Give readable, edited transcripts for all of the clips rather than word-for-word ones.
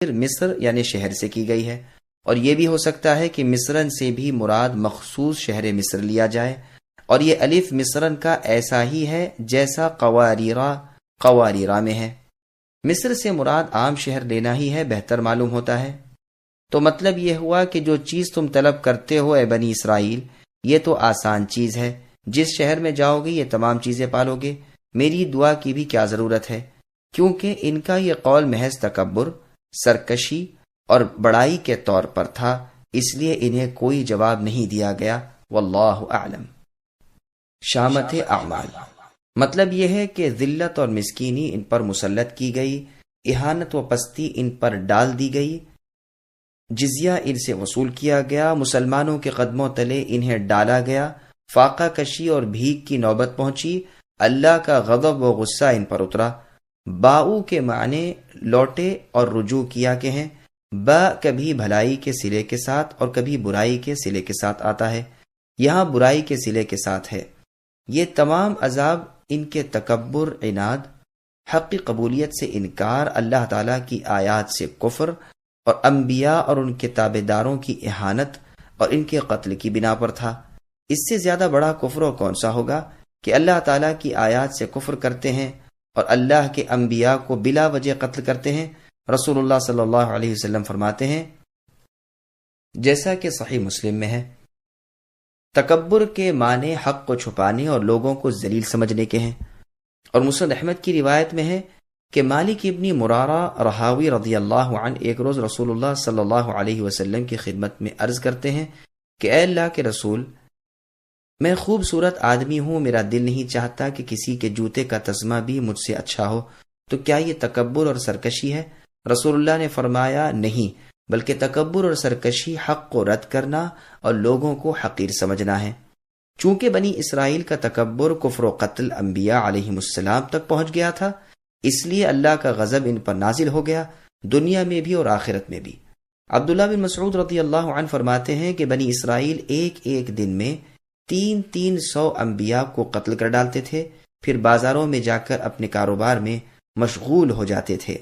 مصر یعنی شہر سے کی گئی ہے، اور یہ بھی ہو سکتا ہے کہ مصرن سے بھی مراد مخصوص شہر مصر لیا جائے، اور یہ الف مصرن کا ایسا ہی ہے جیسا قواریرا میں ہے۔ مصر سے مراد عام شہر لینا ہی ہے، بہتر معلوم ہوتا ہے۔ تو مطلب یہ ہوا کہ جو چیز تم طلب کرتے ہو اے بنی اسرائیل، یہ تو آسان چیز ہے، جس شہر میں جاؤ گے یہ تمام چیزیں پالو گے، میری دعا کی بھی کیا ضرورت ہے، کیونکہ ان کا یہ قول محض تکبر، سرکشی اور بڑائی کے طور پر تھا، اس لیے انہیں کوئی جواب نہیں دیا گیا۔ واللہ اعلم۔ شامت اعمال، مطلب یہ ہے کہ ذلت اور مسکینی ان پر مسلط کی گئی، اہانت و پستی ان پر ڈال دی گئی، جزیہ ان سے وصول کیا گیا، مسلمانوں کے قدموں تلے انہیں ڈالا گیا، فاقہ کشی اور بھیک کی نوبت پہنچی، اللہ کا غضب و غصہ ان پر اترا۔ باؤ کے معنی لوٹے اور رجوع کیا کے ہیں۔ با کبھی بھلائی کے صلے کے ساتھ اور کبھی برائی کے صلے کے ساتھ آتا ہے، یہاں برائی کے صلے کے ساتھ ہے۔ یہ تمام عذاب ان کے تکبر، عناد، حق کی قبولیت سے انکار، اللہ تعالیٰ کی آیات سے کفر اور انبیاء اور ان کے تابع داروں کی اہانت اور ان کے قتل کی بنا پر تھا۔ اس سے زیادہ بڑا کفر و کون سا ہوگا کہ اللہ تعالیٰ کی آیات سے کفر کرتے ہیں اور اللہ کے انبیاء کو بلا وجہ قتل کرتے ہیں۔ رسول اللہ صلی اللہ علیہ وسلم فرماتے ہیں، جیسا کہ صحیح مسلم میں ہے، تکبر کے معنی حق کو چھپانے اور لوگوں کو ذلیل سمجھنے کے ہیں۔ اور مسند احمد کی روایت میں ہے کہ مالک ابن مرارہ رہاوی رضی اللہ عنہ ایک روز رسول اللہ صلی اللہ علیہ وسلم کی خدمت میں عرض کرتے ہیں کہ اے اللہ کے رسول، میں خوبصورت آدمی ہوں، میرا دل نہیں چاہتا کہ کسی کے جوتے کا تسمہ بھی مجھ سے اچھا ہو، تو کیا یہ تکبر اور سرکشی ہے؟ رسول اللہ نے فرمایا، نہیں، بلکہ تکبر اور سرکشی حق کو رد کرنا اور لوگوں کو حقیر سمجھنا ہے۔ چونکہ بنی اسرائیل کا تکبر، کفر و قتل انبیاء علیہم السلام تک پہنچ گیا تھا، اس لیے اللہ کا غضب ان پر نازل ہو گیا، دنیا میں بھی اور آخرت میں بھی۔ عبداللہ بن مسعود رضی اللہ عنہ فرماتے ہیں کہ بنی اسرائیل ایک دن میں 300 انبیاء کو قتل کر ڈالتے تھے، پھر بازاروں میں جا کر اپنے کاروبار میں مشغول ہو جاتے تھے۔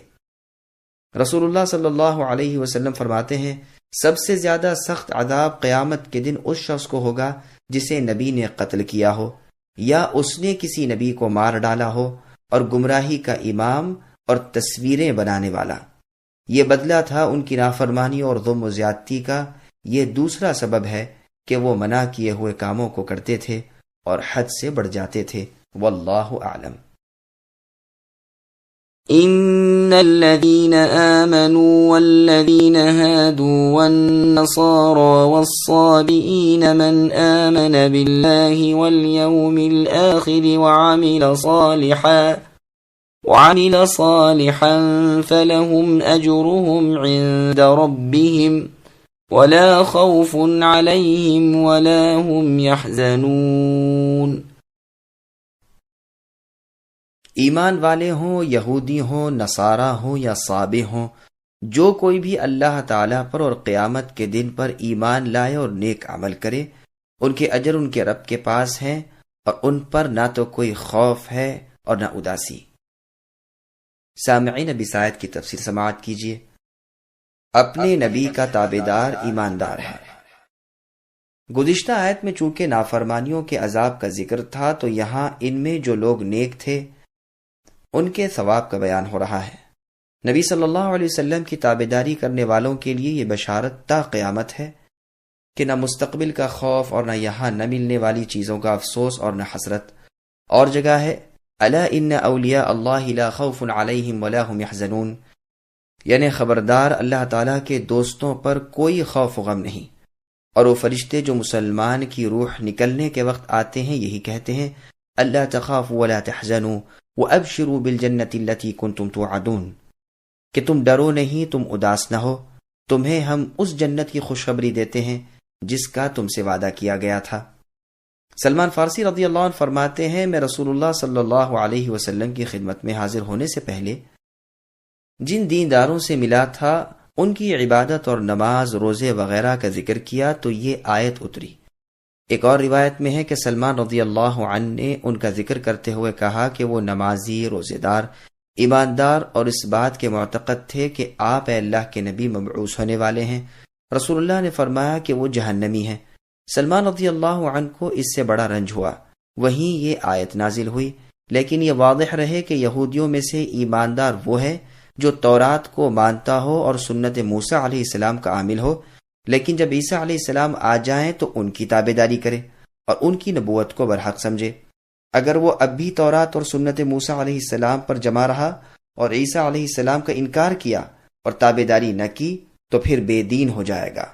رسول اللہ صلی اللہ علیہ وسلم فرماتے ہیں، سب سے زیادہ سخت عذاب قیامت کے دن اس شخص کو ہوگا جسے نبی نے قتل کیا ہو، یا اس نے کسی نبی کو مار ڈالا ہو، اور گمراہی کا امام اور تصویریں بنانے والا۔ یہ بدلہ تھا ان کی نافرمانی اور ظلم و زیادتی کا۔ یہ دوسرا سبب ہے کہ وہ منع کیے ہوئے کاموں کو کرتے تھے اور حد سے بڑھ جاتے تھے۔ واللہ اعلم۔ ان الذين آمنوا والذين هادوا والنصارى والصابئين من آمن بالله واليوم الآخر وعمل صالحا فلهم أجرهم عند ربهم ولا خوف عليهم ولا هم يحزنون۔ ایمان والے ہوں، یہودی ہوں، نصارہ ہوں یا صابئ ہوں، جو کوئی بھی اللہ تعالیٰ پر اور قیامت کے دن پر ایمان لائے اور نیک عمل کرے، ان کے اجر ان کے رب کے پاس ہیں، اور ان پر نہ تو کوئی خوف ہے اور نہ اداسی۔ سامعین، اب اس آیت کی تفسیر سماعت کیجیے۔ اپنے نبی کا تابعدار ایماندار ہے۔ گزشتہ آیت میں چونکہ نافرمانیوں کے عذاب کا ذکر تھا، تو یہاں ان میں جو لوگ نیک تھے ان کے ثواب کا بیان ہو رہا ہے۔ نبی صلی اللہ علیہ وسلم کی تابعداری کرنے والوں کے لیے یہ بشارت تا قیامت ہے کہ نہ مستقبل کا خوف اور نہ یہاں نہ ملنے والی چیزوں کا افسوس اور نہ حسرت۔ اور جگہ ہے، الا ان اولیاء اللہ لا خوف علیہم ولا هم يحزنون، یعنی خبردار، اللہ تعالیٰ کے دوستوں پر کوئی خوف و غم نہیں۔ اور وہ فرشتے جو مسلمان کی روح نکلنے کے وقت آتے ہیں یہی کہتے ہیں، الا تخافوا ولا تحزنوا وابشروا بالجنۃ التي كنتم توعدون، کہ تم ڈرو نہیں، تم اداس نہ ہو، تمہیں ہم اس جنت کی خوشخبری دیتے ہیں جس کا تم سے وعدہ کیا گیا تھا۔ سلمان فارسی رضی اللہ عنہ فرماتے ہیں، میں رسول اللہ صلی اللہ علیہ وسلم کی خدمت میں حاضر ہونے سے پہلے جن دینداروں سے ملا تھا ان کی عبادت اور نماز، روزے وغیرہ کا ذکر کیا تو یہ آیت اتری۔ ایک اور روایت میں ہے کہ سلمان رضی اللہ عنہ نے ان کا ذکر کرتے ہوئے کہا کہ وہ نمازی، روزے دار، ایماندار اور اس بات کے معتقد تھے کہ آپ اے اللہ کے نبی مبعوث ہونے والے ہیں۔ رسول اللہ نے فرمایا کہ وہ جہنمی ہیں۔ سلمان رضی اللہ عنہ کو اس سے بڑا رنج ہوا، وہیں یہ آیت نازل ہوئی۔ لیکن یہ واضح رہے کہ یہودیوں میں سے ایماندار وہ ہے جو تورات کو مانتا ہو اور سنت موسیٰ علیہ السلام کا عامل ہو، لیکن جب عیسیٰ علیہ السلام آ جائیں تو ان کی تابعداری کرے اور ان کی نبوت کو برحق سمجھے۔ اگر وہ اب بھی تورات اور سنت موسیٰ علیہ السلام پر جمع رہا اور عیسیٰ علیہ السلام کا انکار کیا اور تابعداری نہ کی تو پھر بے دین ہو جائے گا۔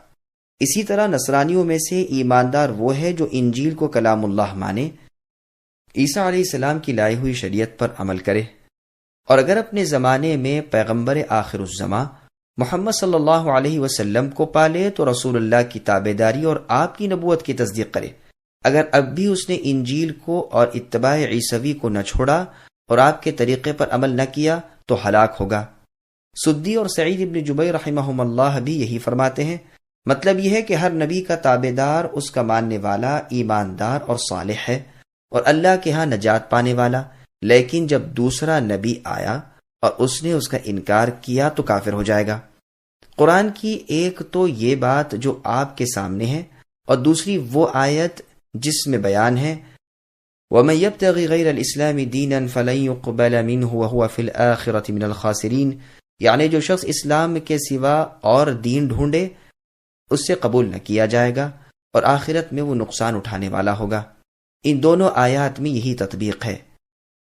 اسی طرح نصرانیوں میں سے ایماندار وہ ہے جو انجیل کو کلام اللہ مانے، عیسیٰ علیہ السلام کی لائی ہوئی شریعت پر عمل کرے، اور اگر اپنے زمانے میں پیغمبر آخر الزماں محمد صلی اللہ علیہ وسلم کو پالے تو رسول اللہ کی تابعداری اور آپ کی نبوت کی تصدیق کرے۔ اگر اب بھی اس نے انجیل کو اور اتباع عیسوی کو نہ چھوڑا اور آپ کے طریقے پر عمل نہ کیا تو ہلاک ہوگا۔ سدی اور سعید ابن جبیر رحمہم اللہ بھی یہی فرماتے ہیں۔ مطلب یہ ہے کہ ہر نبی کا تابعدار اس کا ماننے والا ایماندار اور صالح ہے اور اللہ کے ہاں نجات پانے والا، لیکن جب دوسرا نبی آیا اور اس نے اس کا انکار کیا تو کافر ہو جائے گا۔ قرآن کی ایک تو یہ بات جو آپ کے سامنے ہے اور دوسری وہ آیت جس میں بیان ہے وَمَن يَبْتَغِ غَيْرَ الْإِسْلَامِ دِينًا فَلَن يُقْبَلَ مِنْهُ وَهُوَ فِي الْآخِرَةِ مِنَ الْخَاسِرِينَ، یعنی جو شخص اسلام کے سوا اور دین ڈھونڈے اس سے قبول نہ کیا جائے گا اور آخرت میں وہ نقصان اٹھانے والا ہوگا۔ ان دونوں آیات میں یہی تطبیق ہے۔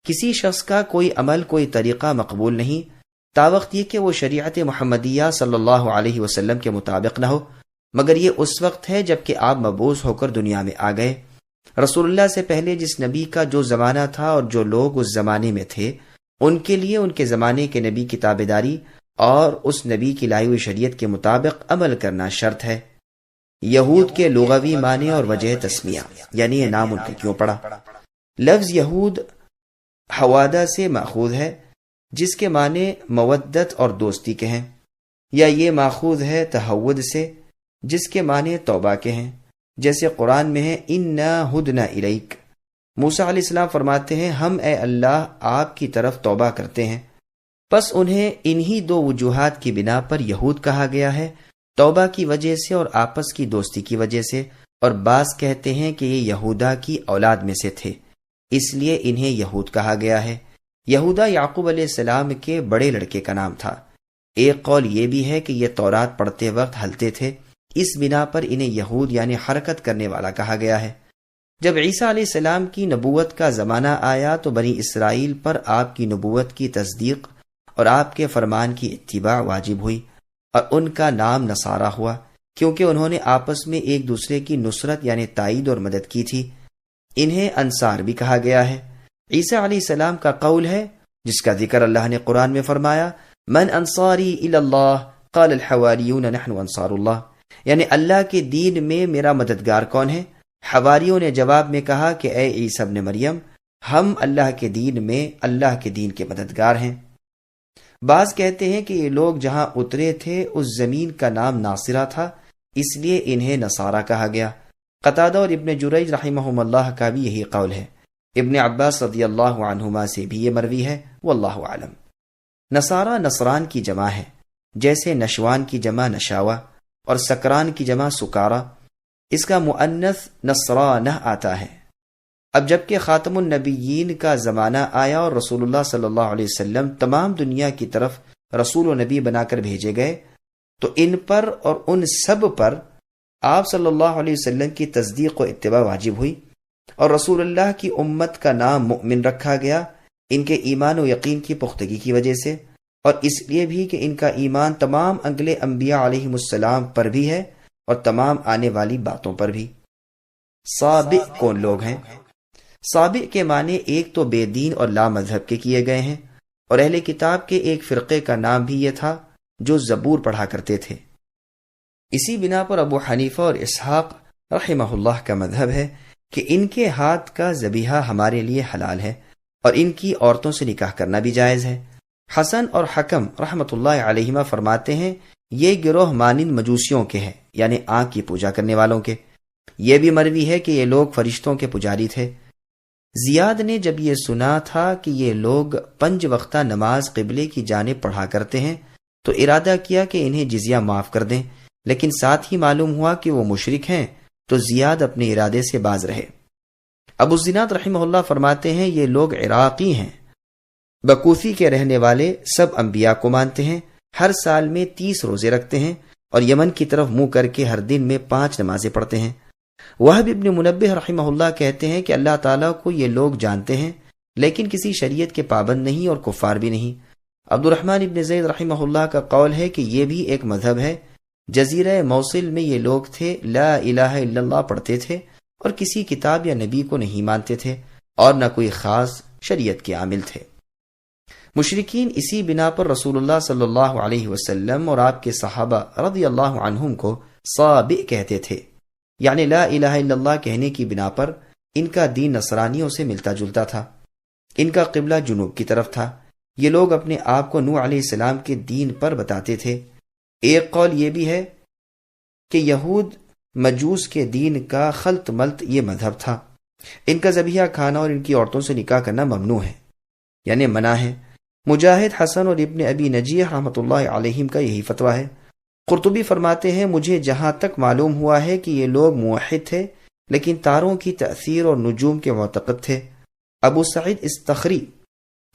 کسی شخص کا کوئی عمل کوئی طریقہ مقبول نہیں تاوقت یہ کہ وہ شریعت محمدیہ صلی اللہ علیہ وسلم کے مطابق نہ ہو، مگر یہ اس وقت ہے جب کہ آپ مبعوث ہو کر دنیا میں آ گئے۔ رسول اللہ سے پہلے جس نبی کا جو زمانہ تھا اور جو لوگ اس زمانے میں تھے ان کے لیے ان کے زمانے کے نبی کی تابعداری اور اس نبی کی لائی ہوئی شریعت کے مطابق عمل کرنا شرط ہے۔ یہود کے لغوی معنی اور وجہ تسمیہ، یعنی یہ نام ان کا کیوں پڑا۔ لفظ یہود حوادہ سے ماخوذ ہے جس کے معنی مودت اور دوستی کے ہیں، یا یہ ماخوذ ہے تہود سے جس کے معنی توبہ کے ہیں، جیسے قرآن میں ہے اِنَّا ہُدْنَا إِلَيْكَ۔ موسیٰ علیہ السلام فرماتے ہیں ہم اے اللہ آپ کی طرف توبہ کرتے ہیں۔ پس انہیں انہی دو وجوہات کی بنا پر یہود کہا گیا ہے، توبہ کی وجہ سے اور آپس کی دوستی کی وجہ سے، اور بعض کہتے ہیں کہ یہ یہودا کی اولاد میں سے تھے اس لیے انہیں یہود کہا گیا ہے۔ یہودا یعقوب علیہ السلام کے بڑے لڑکے کا نام تھا۔ ایک قول یہ بھی ہے کہ یہ تورات پڑھتے وقت ہلتے تھے، اس بنا پر انہیں یہود یعنی حرکت کرنے والا کہا گیا ہے۔ جب عیسیٰ علیہ السلام کی نبوت کا زمانہ آیا تو بنی اسرائیل پر آپ کی نبوت کی تصدیق اور آپ کے فرمان کی اتباع واجب ہوئی، اور ان کا نام نصارہ ہوا کیونکہ انہوں نے آپس میں ایک دوسرے کی نصرت یعنی تائید اور مدد کی تھی۔ انہیں انصار بھی کہا گیا ہے۔ عیسیٰ علیہ السلام کا قول ہے جس کا ذکر اللہ نے قرآن میں فرمایا من انصاری الی اللہ قال الحواریون نحن انصار اللہ، یعنی اللہ کے دین میں میرا مددگار کون ہے؟ حواریوں نے جواب میں کہا کہ اے عیسیٰ ابن مریم ہم اللہ کے دین میں اللہ کے دین کے مددگار ہیں۔ بعض کہتے ہیں کہ یہ لوگ جہاں اترے تھے اس زمین کا نام ناصرہ تھا اس لیے انہیں نصارہ کہا گیا۔ قتادہ اور ابن جریج رحمہم اللہ کا بھی یہی قول ہے۔ ابن عباس رضی اللہ عنہما سے بھی یہ مروی ہے، واللہ عالم۔ نصارہ نصران کی جمع ہے، جیسے نشوان کی جمع نشاوہ اور سکران کی جمع سکارہ، اس کا مؤنث نصرانہ آتا ہے۔ اب جبکہ خاتم النبیین کا زمانہ آیا اور رسول اللہ صلی اللہ علیہ وسلم تمام دنیا کی طرف رسول و نبی بنا کر بھیجے گئے تو ان پر اور ان سب پر آپ صلی اللہ علیہ وسلم کی تصدیق و اتباع واجب ہوئی، اور رسول اللہ کی امت کا نام مؤمن رکھا گیا ان کے ایمان و یقین کی پختگی کی وجہ سے، اور اس لیے بھی کہ ان کا ایمان تمام اگلے انبیاء علیہم السلام پر بھی ہے اور تمام آنے والی باتوں پر بھی۔ سابع کون لوگ ہیں؟ سابع کے معنی ایک تو بے دین اور لا مذہب کے کیے گئے ہیں، اور اہل کتاب کے ایک فرقے کا نام بھی یہ تھا جو زبور پڑھا کرتے تھے۔ اسی بنا پر ابو حنیفہ اور اسحاق رحمہ اللہ کا مذہب ہے کہ ان کے ہاتھ کا ذبیحہ ہمارے لیے حلال ہے اور ان کی عورتوں سے نکاح کرنا بھی جائز ہے۔ حسن اور حکم رحمۃ اللہ علیہما فرماتے ہیں یہ گروہ مانند مجوسیوں کے ہیں، یعنی آنکھ کی پوجا کرنے والوں کے۔ یہ بھی مروی ہے کہ یہ لوگ فرشتوں کے پجاری تھے۔ زیاد نے جب یہ سنا تھا کہ یہ لوگ 5 وقتہ نماز قبلے کی جانب پڑھا کرتے ہیں تو ارادہ کیا کہ انہیں جزیہ معاف کر دیں، لیکن ساتھ ہی معلوم ہوا کہ وہ مشرک ہیں تو زیاد اپنے ارادے سے باز رہے۔ ابو الزناد رحمہ اللہ فرماتے ہیں یہ لوگ عراقی ہیں، بکوفی کے رہنے والے، سب انبیاء کو مانتے ہیں، ہر سال میں 30 روزے رکھتے ہیں اور یمن کی طرف منہ کر کے ہر دن میں 5 نمازیں پڑھتے ہیں۔ وہب ابن منبہ رحمہ اللہ کہتے ہیں کہ اللہ تعالیٰ کو یہ لوگ جانتے ہیں لیکن کسی شریعت کے پابند نہیں اور کفار بھی نہیں۔ عبد الرحمن ابن زید رحمہ اللہ کا قول ہے کہ یہ بھی ایک مذہب ہے۔ جزیرہ موصل میں یہ لوگ تھے، لا الہ الا اللہ پڑھتے تھے اور کسی کتاب یا نبی کو نہیں مانتے تھے اور نہ کوئی خاص شریعت کے عامل تھے۔ مشرکین اسی بنا پر رسول اللہ صلی اللہ علیہ وسلم اور آپ کے صحابہ رضی اللہ عنہم کو صابئ کہتے تھے، یعنی لا الہ الا اللہ کہنے کی بنا پر ان کا دین نصرانیوں سے ملتا جلتا تھا۔ ان کا قبلہ جنوب کی طرف تھا۔ یہ لوگ اپنے آپ کو نوح علیہ السلام کے دین پر بتاتے تھے۔ ایک قول یہ بھی ہے کہ یہود مجوس کے دین کا خلط ملط یہ مذہب تھا۔ ان کا ذبیحہ کھانا اور ان کی عورتوں سے نکاح کرنا ممنوع ہے، یعنی منع ہے۔ مجاہد، حسن اور ابن ابی نجیح رحمۃ اللہ علیہم کا یہی فتویٰ ہے۔ قرطبی فرماتے ہیں مجھے جہاں تک معلوم ہوا ہے کہ یہ لوگ موحد تھے لیکن تاروں کی تأثیر اور نجوم کے معتقد تھے۔ ابو سعید استخری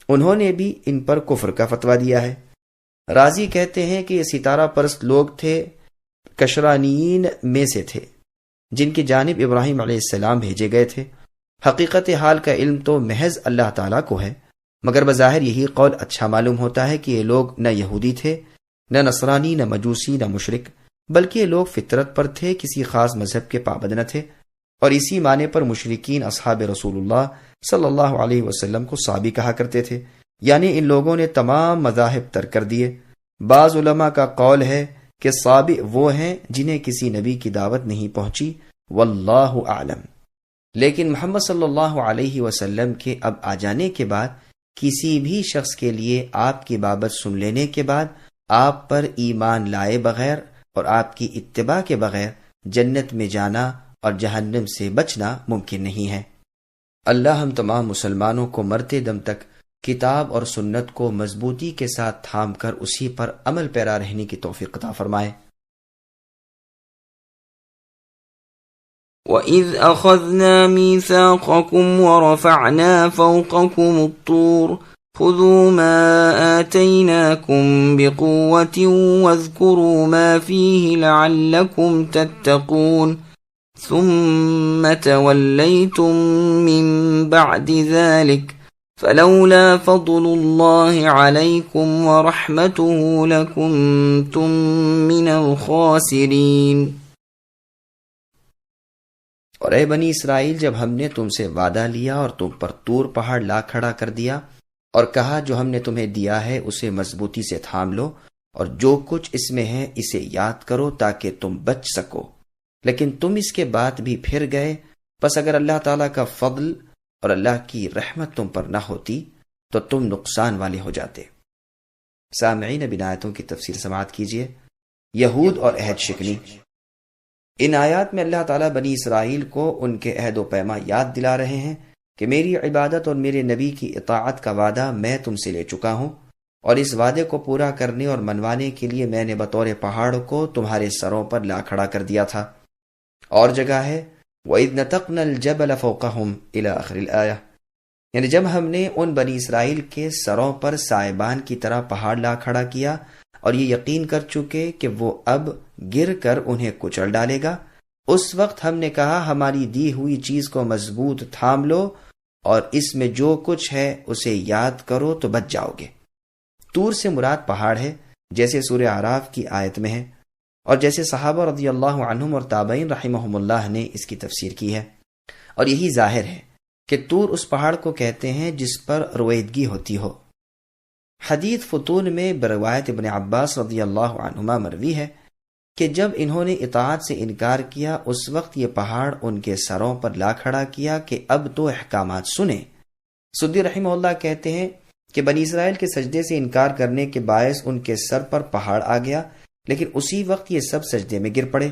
انہوں نے بھی ان پر کفر کا فتویٰ دیا ہے۔ رازی کہتے ہیں کہ یہ ستارہ پرست لوگ تھے، کشرانیین میں سے تھے جن کی جانب ابراہیم علیہ السلام بھیجے گئے تھے۔ حقیقت حال کا علم تو محض اللہ تعالیٰ کو ہے، مگر بظاہر یہی قول اچھا معلوم ہوتا ہے کہ یہ لوگ نہ یہودی تھے، نہ نصرانی، نہ مجوسی، نہ مشرک، بلکہ یہ لوگ فطرت پر تھے، کسی خاص مذہب کے پابند نہ تھے، اور اسی معنی پر مشرکین اصحاب رسول اللہ صلی اللہ علیہ وسلم کو صابی کہا کرتے تھے، یعنی ان لوگوں نے تمام مذاہب ترک کر دیے۔ بعض علماء کا قول ہے کہ صابی وہ ہیں جنہیں کسی نبی کی دعوت نہیں پہنچی، واللہ اعلم۔ لیکن محمد صلی اللہ علیہ وسلم کے اب آ جانے کے بعد کسی بھی شخص کے لیے آپ کی بابت سن لینے کے بعد آپ پر ایمان لائے بغیر اور آپ کی اتباع کے بغیر جنت میں جانا اور جہنم سے بچنا ممکن نہیں ہے۔ اللہ ہم تمام مسلمانوں کو مرتے دم تک کتاب اور سنت کو مضبوطی کے ساتھ تھام کر اسی پر عمل پیرا رہنے کی توفیق عطا فرمائے۔ وَإِذْ أَخَذْنَا مِيثَاقَكُمْ وَرَفَعْنَا فَوْقَكُمُ الطُّورَ خُذُوا مَا آتَيْنَاكُمْ بِقُوَّةٍ وَاذْكُرُوا مَا فِيهِ لَعَلَّكُمْ تَتَّقُونَ ثُمَّ تَوَلَّيْتُمْ مِنْ بَعْدِ ذَلِكَ فَلَوْلَا فَضْلُ اللَّهِ عَلَيْكُمْ وَرَحْمَتُهُ لَكُنْتُمْ مِنَ الْخَاسِرِينَ۔ اور اے بنی اسرائیل، جب ہم نے تم سے وعدہ لیا اور تم پر طور پہاڑ لا کھڑا کر دیا اور کہا جو ہم نے تمہیں دیا ہے اسے مضبوطی سے تھام لو اور جو کچھ اس میں ہے اسے یاد کرو تاکہ تم بچ سکو، لیکن تم اس کے بعد بھی پھر گئے، پس اگر اللہ تعالیٰ کا فضل اور اللہ کی رحمت تم پر نہ ہوتی تو تم نقصان والے ہو جاتے۔ سامعین، اب ان آیتوں کی تفسیر سماعت کیجیے۔ یہود اور عہد شکنی۔ ان آیات میں اللہ تعالیٰ بنی اسرائیل کو ان کے عہد و پیما یاد دلا رہے ہیں کہ میری عبادت اور میرے نبی کی اطاعت کا وعدہ میں تم سے لے چکا ہوں، اور اس وعدے کو پورا کرنے اور منوانے کے لیے میں نے بطور پہاڑ کو تمہارے سروں پر لا کھڑا کر دیا تھا۔ اور جگہ ہے وَإِذْ نَتَقْنَا الْجَبَلَ فَوْقَهُمْ إِلَى آخِرِ الْآيَةِ، یعنی جب ہم نے ان بنی اسرائیل کے سروں پر سائبان کی طرح پہاڑ لا کھڑا کیا اور یہ یقین کر چکے کہ وہ اب گر کر انہیں کچل ڈالے گا، اس وقت ہم نے کہا ہماری دی ہوئی چیز کو مضبوط تھام لو اور اس میں جو کچھ ہے اسے یاد کرو تو بچ جاؤ گے۔ طور سے مراد پہاڑ ہے، جیسے سورہ اعراف کی آیت میں ہے اور جیسے صحابہ رضی اللہ عنہم اور تابعین رحمہم اللہ نے اس کی تفسیر کی ہے، اور یہی ظاہر ہے کہ طور اس پہاڑ کو کہتے ہیں جس پر رویدگی ہوتی ہو۔ حدیث فتون میں بروایت ابن عباس رضی اللہ عنہما مروی ہے کہ جب انہوں نے اطاعت سے انکار کیا اس وقت یہ پہاڑ ان کے سروں پر لا کھڑا کیا کہ اب تو احکامات سنیں۔ سدی رحمہ اللہ کہتے ہیں کہ بنی اسرائیل کے سجدے سے انکار کرنے کے باعث ان کے سر پر پہاڑ آ گیا، لیکن اسی وقت یہ سب سجدے میں گر پڑے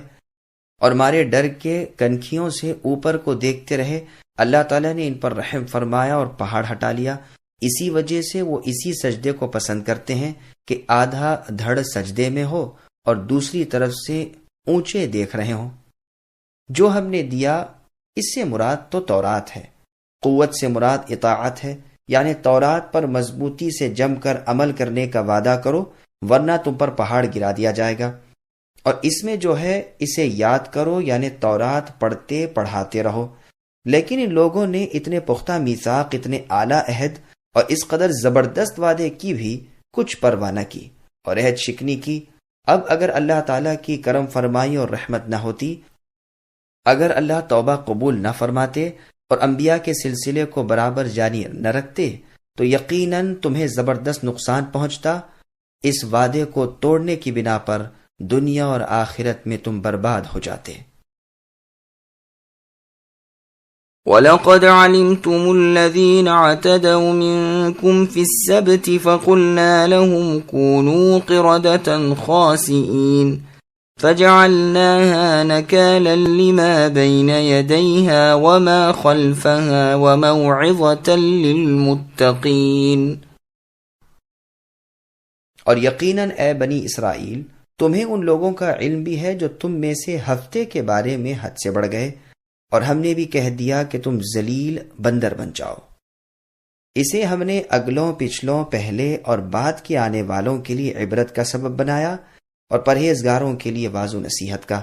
اور مارے ڈر کے کنکھیوں سے اوپر کو دیکھتے رہے اللہ تعالیٰ نے ان پر رحم فرمایا اور پہاڑ ہٹا لیا، اسی وجہ سے وہ اسی سجدے کو پسند کرتے ہیں کہ آدھا دھڑ سجدے میں ہو اور دوسری طرف سے اونچے دیکھ رہے ہوں۔ جو ہم نے دیا اس سے مراد تو تورات ہے، قوت سے مراد اطاعت ہے، یعنی تورات پر مضبوطی سے جم کر عمل کرنے کا وعدہ کرو ورنہ تم پر پہاڑ گرا دیا جائے گا، اور اس میں جو ہے اسے یاد کرو، یعنی تورات پڑھتے پڑھاتے رہو۔ لیکن ان لوگوں نے اتنے پختہ میثاق، اتنے اعلیٰ عہد اور اس قدر زبردست وعدے کی بھی کچھ پرواہ نہ کی اور عہد شکنی کی۔ اب اگر اللہ تعالیٰ کی کرم فرمائی اور رحمت نہ ہوتی، اگر اللہ توبہ قبول نہ فرماتے اور انبیاء کے سلسلے کو برابر جاری نہ رکھتے تو یقیناً تمہیں زبردست نقصان پہنچتا۔ اس وعدے کو توڑنے کی بنا پر دنیا اور آخرت میں تم برباد ہو جاتے۔ وَلَقَدْ عَلِمْتُمُ الَّذِينَ اعْتَدَوْا مِنكُمْ فِي السَّبْتِ فَقُلْنَا لَهُمْ كُونُوا قِرَدَةً خَاسِئِينَ فَجَعَلْنَاهَا نَكَالًا لِمَا بَيْنَ يَدَيْهَا وَمَا خَلْفَهَا وَمَوْعِظَةً لِلْمُتَّقِينَ۔ اور یقیناً اے بنی اسرائیل، تمہیں ان لوگوں کا علم بھی ہے جو تم میں سے ہفتے کے بارے میں حد سے بڑھ گئے، اور ہم نے بھی کہہ دیا کہ تم ذلیل بندر بن جاؤ۔ اسے ہم نے اگلوں پچھلوں پہلے اور بعد کے آنے والوں کے لیے عبرت کا سبب بنایا اور پرہیزگاروں کے لیے واعظ و نصیحت کا۔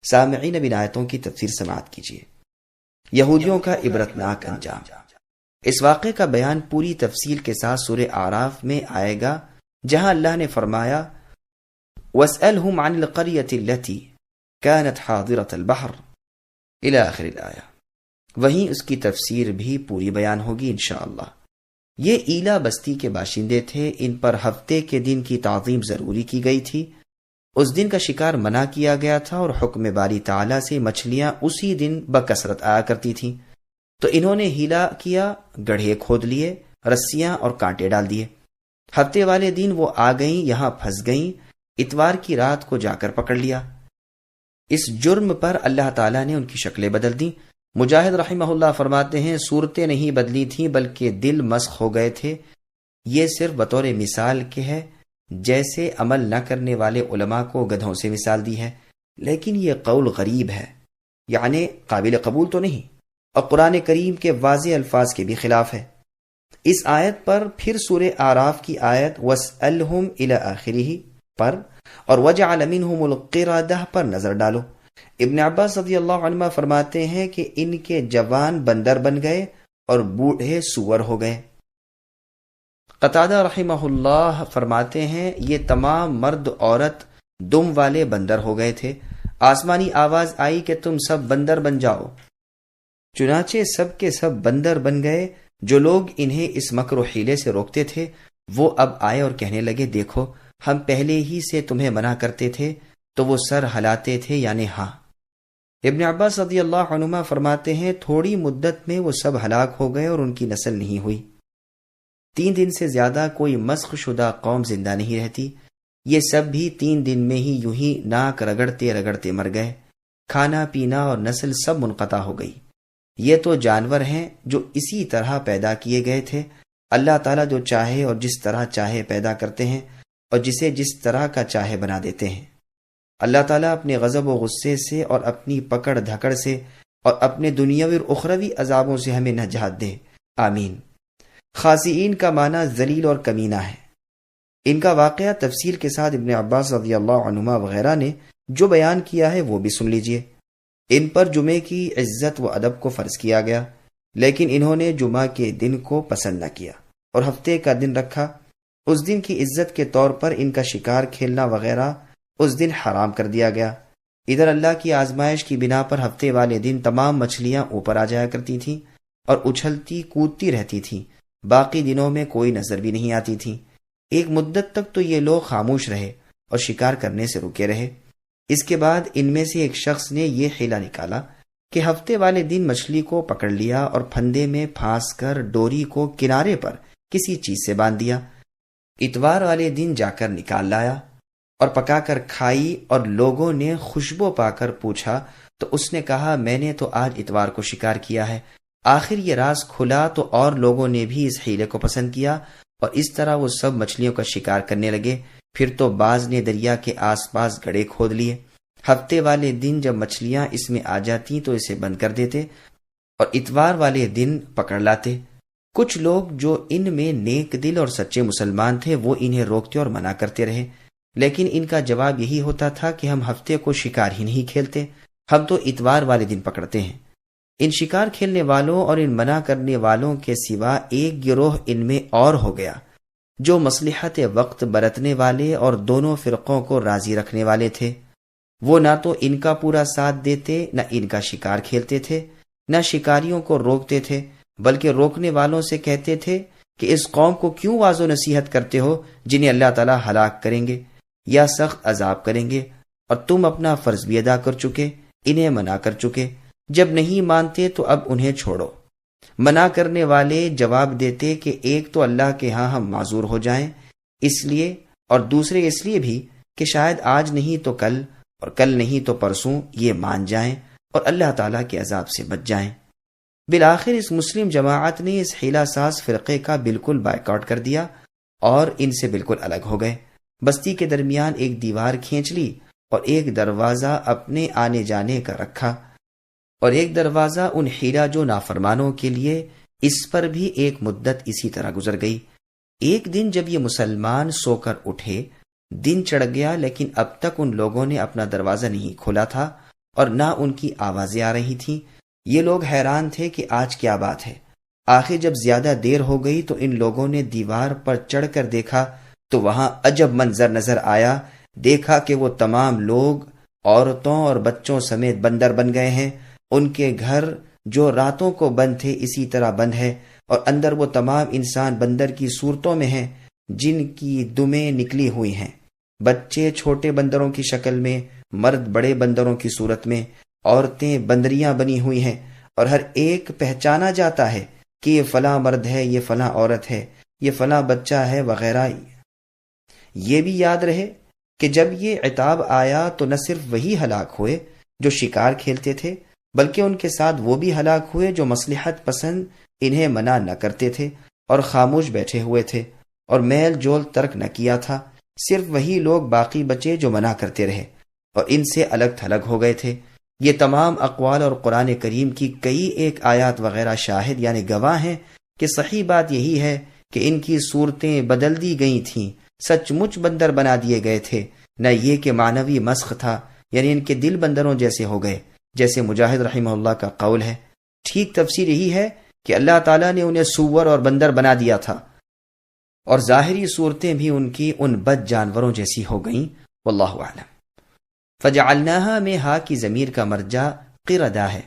سامعین اب ان آیتوں کی تفسیر سماعت کیجیے۔ یہودیوں کا عبرتناک انجام۔ اس واقعے کا بیان پوری تفصیل کے ساتھ سورہ اعراف میں آئے گا، جہاں اللہ نے فرمایا وَاسْأَلْهُمْ عَنِ الْقَرْيَةِ الَّتِي كَانَتْ حَاضِرَةَ الْبَحْرِ الی آخر الآیہ۔ وہیں اس کی تفسیر بھی پوری بیان ہوگی انشاءاللہ۔ یہ ایلا بستی کے باشندے تھے، ان پر ہفتے کے دن کی تعظیم ضروری کی گئی تھی۔ اس دن کا شکار منع کیا گیا تھا اور حکم باری تعالیٰ سے مچھلیاں اسی دن بکثرت آیا کرتی تھیں، تو انہوں نے ہیلا کیا، گڑھے کھود لیے، رسیاں اور کانٹے ڈال دیے۔ ہفتے والے دن وہ آ گئیں، یہاں پھنس گئیں، اتوار کی رات کو جا کر پکڑ لیا۔ اس جرم پر اللہ تعالیٰ نے ان کی شکلیں بدل دیں۔ مجاہد رحمہ اللہ فرماتے ہیں صورتیں نہیں بدلی تھیں بلکہ دل مسخ ہو گئے تھے۔ یہ صرف بطور مثال کے ہے، جیسے عمل نہ کرنے والے علماء کو گدھوں سے مثال دی ہے، لیکن یہ قول غریب ہے، یعنی قابل قبول تو نہیں، اور قرآن کریم کے واضح الفاظ کے بھی خلاف ہے۔ اس آیت پر پھر سورہ اعراف کی آیت وَاسْأَلْهُمْ إِلَى آخِرِهِ پر اور وَجَعَلَ مِنْهُمُ الْقِرَدَةَ پر نظر ڈالو۔ ابن عباس رضی اللہ عنہ فرماتے ہیں کہ ان کے جوان بندر بن گئے اور بوڑھے سور ہو گئے۔ قتادہ رحمہ اللہ فرماتے ہیں یہ تمام مرد عورت دم والے بندر ہو گئے تھے۔ آسمانی آواز آئی کہ تم سب بندر بن جاؤ، چنانچہ سب کے سب بندر بن گئے۔ جو لوگ انہیں اس مکر و حیلے سے روکتے تھے وہ اب آئے اور کہنے لگے دیکھو ہم پہلے ہی سے تمہیں منع کرتے تھے، تو وہ سر ہلاتے تھے یعنی ہاں۔ ابن عباس رضی اللہ عنہما فرماتے ہیں تھوڑی مدت میں وہ سب ہلاک ہو گئے اور ان کی نسل نہیں ہوئی۔ 3 دن سے زیادہ کوئی مسخ شدہ قوم زندہ نہیں رہتی۔ یہ سب بھی 3 دن میں ہی یوں ہی ناک رگڑتے رگڑتے مر گئے، کھانا پینا اور نسل سب منقطع ہو گئی۔ یہ تو جانور ہیں جو اسی طرح پیدا کیے گئے تھے۔ اللہ تعالیٰ جو چاہے اور جس طرح چاہے پیدا کرتے ہیں اور جسے جس طرح کا چاہے بنا دیتے ہیں۔ اللہ تعالیٰ اپنے غضب و غصے سے اور اپنی پکڑ دھکڑ سے اور اپنے دنیاوی اور اخروی عذابوں سے ہمیں نجات دے، آمین۔ خاسئین کا معنی ذلیل اور کمینہ ہے۔ ان کا واقعہ تفصیل کے ساتھ ابن عباس رضی اللہ عنہما وغیرہ نے جو بیان کیا ہے وہ بھی سن لیجئے۔ ان پر جمعے کی عزت و ادب کو فرض کیا گیا، لیکن انہوں نے جمعہ کے دن کو پسند نہ کیا اور ہفتے کا دن رکھا۔ اس دن کی عزت کے طور پر ان کا شکار کھیلنا وغیرہ اس دن حرام کر دیا گیا۔ ادھر اللہ کی آزمائش کی بنا پر ہفتے والے دن تمام مچھلیاں اوپر آ جایا کرتی تھیں اور اچھلتی کودتی رہتی تھیں، باقی دنوں میں کوئی نظر بھی نہیں آتی تھیں۔ ایک مدت تک تو یہ لوگ خاموش رہے اور شکار کرنے سے رکے رہے۔ اس کے بعد ان میں سے ایک شخص نے یہ حیلہ نکالا کہ ہفتے والے دن مچھلی کو پکڑ لیا اور پھندے میں پھانس کر ڈوری کو کنارے پر کسی چیز سے باندھ دیا۔ اتوار والے دن جا کر نکال لایا اور پکا کر کھائی، اور لوگوں نے خوشبو پا کر پوچھا تو اس نے کہا میں نے تو آج اتوار کو شکار کیا ہے، آخر یہ راز کھلا تو اور لوگوں نے بھی اس حیلے کو پسند کیا اور اس طرح وہ سب مچھلیوں کا شکار کرنے لگے۔ پھر تو بعض نے دریا کے آس پاس گڑھے کھود لیے۔ ہفتے والے دن جب مچھلیاں اس میں آ جاتی تو اسے بند کر دیتے اور اتوار والے دن پکڑ لاتے۔ کچھ لوگ جو ان میں نیک دل اور سچے مسلمان تھے وہ انہیں روکتے اور منع کرتے رہے، لیکن ان کا جواب یہی ہوتا تھا کہ ہم ہفتے کو شکار ہی نہیں کھیلتے، ہم تو اتوار والے دن پکڑتے ہیں۔ ان شکار کھیلنے والوں اور ان منع کرنے والوں کے سوا ایک گروہ ان میں اور ہو گیا جو مصلحت وقت برتنے والے اور دونوں فرقوں کو راضی رکھنے والے تھے۔ وہ نہ تو ان کا پورا ساتھ دیتے، نہ ان کا شکار کھیلتے تھے، نہ شکاریوں کو روکتے تھے، بلکہ روکنے والوں سے کہتے تھے کہ اس قوم کو کیوں واعظ و نصیحت کرتے ہو جنہیں اللہ تعالیٰ ہلاک کریں گے یا سخت عذاب کریں گے، اور تم اپنا فرض بھی ادا کر چکے، انہیں منع کر چکے، جب نہیں مانتے تو اب انہیں چھوڑو۔ منع کرنے والے جواب دیتے کہ ایک تو اللہ کے ہاں ہم معذور ہو جائیں اس لیے، اور دوسرے اس لیے بھی کہ شاید آج نہیں تو کل اور کل نہیں تو پرسوں یہ مان جائیں اور اللہ تعالیٰ کے عذاب سے بچ جائیں۔ بالآخر اس مسلم جماعت نے اس حیلہ ساز فرقے کا بالکل بائیکاٹ کر دیا اور ان سے بالکل الگ ہو گئے۔ بستی کے درمیان ایک دیوار کھینچ لی اور ایک دروازہ اپنے آنے جانے کا رکھا، اور ایک دروازہ ان حیلہ جو نافرمانوں کے لیے۔ اس پر بھی ایک مدت اسی طرح گزر گئی۔ ایک دن جب یہ مسلمان سو کر اٹھے، دن چڑھ گیا لیکن اب تک ان لوگوں نے اپنا دروازہ نہیں کھولا تھا اور نہ ان کی آوازیں آ رہی تھیں۔ یہ لوگ حیران تھے کہ آج کیا بات ہے۔ آخر جب زیادہ دیر ہو گئی تو ان لوگوں نے دیوار پر چڑھ کر دیکھا تو وہاں عجب منظر نظر آیا۔ دیکھا کہ وہ تمام لوگ عورتوں اور بچوں سمیت بندر بن گئے ہیں۔ ان کے گھر جو راتوں کو بند تھے اسی طرح بند ہے، اور اندر وہ تمام انسان بندر کی صورتوں میں ہیں جن کی دمیں نکلی ہوئی ہیں، بچے چھوٹے بندروں کی شکل میں، مرد بڑے بندروں کی صورت میں، عورتیں بندریاں بنی ہوئی ہیں، اور ہر ایک پہچانا جاتا ہے کہ یہ فلاں مرد ہے، یہ فلاں عورت ہے، یہ فلاں بچہ ہے وغیرہ۔ یہ بھی یاد رہے کہ جب یہ عتاب آیا تو نہ صرف وہی ہلاک ہوئے جو شکار کھیلتے تھے، بلکہ ان کے ساتھ وہ بھی ہلاک ہوئے جو مصلحت پسند انہیں منع نہ کرتے تھے اور خاموش بیٹھے ہوئے تھے اور میل جول ترک نہ کیا تھا۔ صرف وہی لوگ باقی بچے جو منع کرتے رہے اور ان سے الگ تھلگ ہو گئے تھے۔ یہ تمام اقوال اور قرآن کریم کی کئی ایک آیات وغیرہ شاہد یعنی گواہ ہیں کہ صحیح بات یہی ہے کہ ان کی صورتیں بدل دی گئی تھیں، سچ مچ بندر بنا دیے گئے تھے، نہ یہ کہ معنوی مسخ تھا، یعنی ان کے دل بندروں جیسے ہو گئے، جیسے مجاہد رحمہ اللہ کا قول ہے۔ ٹھیک تفسیر یہی ہے کہ اللہ تعالیٰ نے انہیں سور اور بندر بنا دیا تھا، اور ظاہری صورتیں بھی ان کی ان بد جانوروں جیسی ہو گئیں۔ واللہ اعلم۔ فجعلناها میں ہا کی ضمیر کا مرجع قردہ ہے،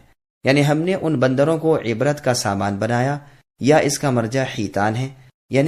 یعنی ہم نے ان بندروں کو عبرت کا سامان بنایا، یا اس کا مرجع حیتان ہے، یعنی